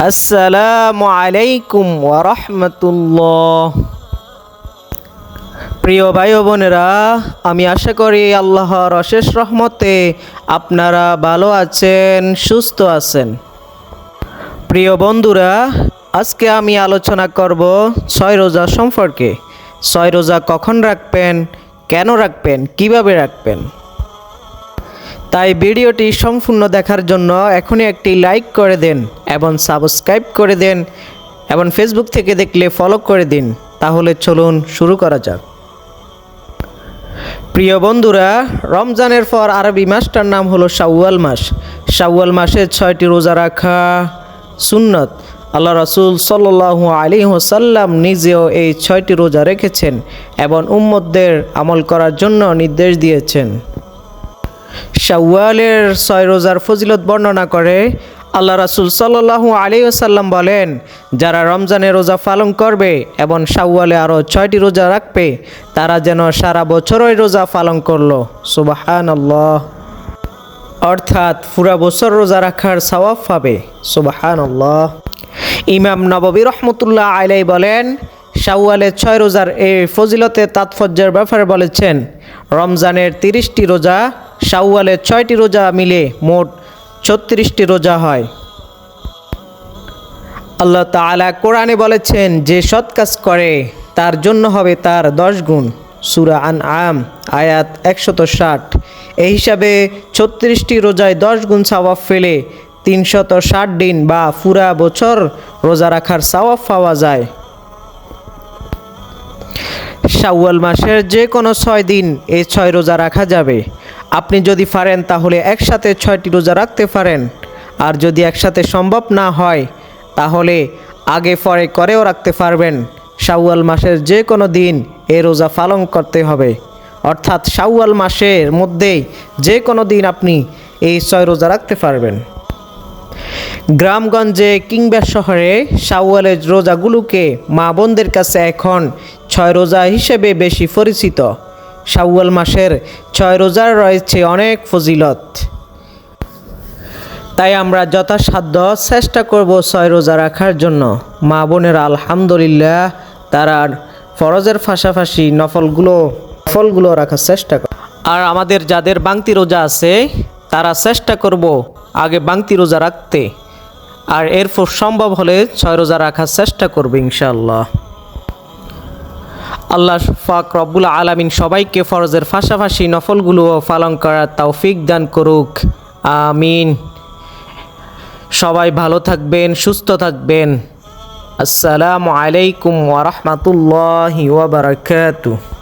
আসসালামু আলাইকুম ওয়া রাহমাতুল্লাহ। প্রিয় ভাই ও বোনেরা, আমি আশা করি আল্লাহর অশেষ রহমতে আপনারা ভালো আছেন, সুস্থ আছেন। প্রিয় বন্ধুরা, আজকে আমি আলোচনা করব 6 রোজা সম্পর্কে। 6 রোজা কখন রাখবেন, কেন রাখবেন, কিভাবে রাখবেন। তাই ভিডিওটি সম্পূর্ণ দেখার জন্য এখনই একটি লাইক করে দেন এবং সাবস্ক্রাইব করে দেন এবং ফেসবুক থেকে দেখলে ফলো করে দিন। তাহলে চলুন শুরু করা যাক। প্রিয় বন্ধুরা, রমজানের পর আরবি মাসটার নাম হলো শাওয়াল মাস। শাওয়াল মাসে 6টি রোজা রাখা সুন্নত। আল্লাহ রাসূল সাল্লাল্লাহু আলাইহি ওয়াসাল্লাম নিজেও এই 6টি রোজা রেখেছেন এবং উম্মতদের আমল করার জন্য নির্দেশ দিয়েছেন। শাওয়ালের 6 রোজার ফজিলত বর্ণনা করে আল্লাহ রাসূল সাল্লাল্লাহু আলাইহি ওয়াসাল্লাম বলেন, যারা রমজানের রোজা পালন করবে এবং শাওয়ালে আরও 6টি রোজা রাখবে, তারা যেন সারা বছরই রোজা পালন করলো। সুবহানাল্লাহ। অর্থাৎ পুরা বছর রোজা রাখার সওয়াব পাবে। সুবহানাল্লাহ। ইমাম নববী রহমতুল্লাহ আলাইহি বলেন, শাওয়ালের 6 রোজার এই ফজিলতের তাৎপর্যের ব্যাপারে বলেছেন, রমজানের 30টি রোজা, শাওয়ালের 6টি রোজা মিলে মোট 36টি রোজা হয়। আল্লাহ তাআলা কোরআনে বলেছেন, যে সৎ কাজ করে তার জন্য হবে তার 10 গুণ। সূরা আনআম আয়াত 160। এই হিসাবে 36টি রোজায় 10 গুণ সওয়াব পেলে 360 দিন বা পুরা বছর রোজা রাখার সওয়াব পাওয়া যায়। শাওয়াল মাসের যে কোনো 6 দিন এই 6 রোজা রাখা যাবে। আপনি যদি পারেন তাহলে একসাথে 6টি রোজা রাখতে পারেন, আর যদি একসাথে সম্ভব না হয় তাহলে আগে পরে করেও রাখতে পারবেন। শাওয়াল মাসের যে কোনো দিন এই রোজা পালন করতে হবে। অর্থাৎ শাওয়াল মাসের মধ্যেই যে কোনো দিন আপনি এই 6 রোজা রাখতে পারবেন। গ্রামগঞ্জে কিংবা শহরে শাওয়ালের রোজাগুলোকে মা বোনদের কাছে এখন 6 রোজা হিসেবে বেশি পরিচিত। শাওয়াল মাসের 6 রোজার রয়েছে অনেক ফজিলত। তাই আমরা যথাসাধ্য চেষ্টা করব 6 রোজা রাখার জন্য। মা বোনেরা আলহামদুলিল্লাহ তারা ফরজের পাশাপাশি নফলগুলো রাখার চেষ্টা করে। আর আমাদের যাদের বাংতি রোজা আছে তারা চেষ্টা করব আগে বাংতি রোজা রাখতে, আর এরপর সম্ভব হলে 6 রোজা রাখার চেষ্টা করব ইনশাআল্লাহ। আল্লাহ পাক রব্বুল আলামিন সবাইকে ফরজের পাশাপাশি নফলগুলোও পালন করার তৌফিক দান করুক। আমিন। সবাই ভালো থাকবেন, সুস্থ থাকবেন। আসসালামু আলাইকুম ওয়া রাহমাতুল্লাহি ওয়া বারাকাতুহু।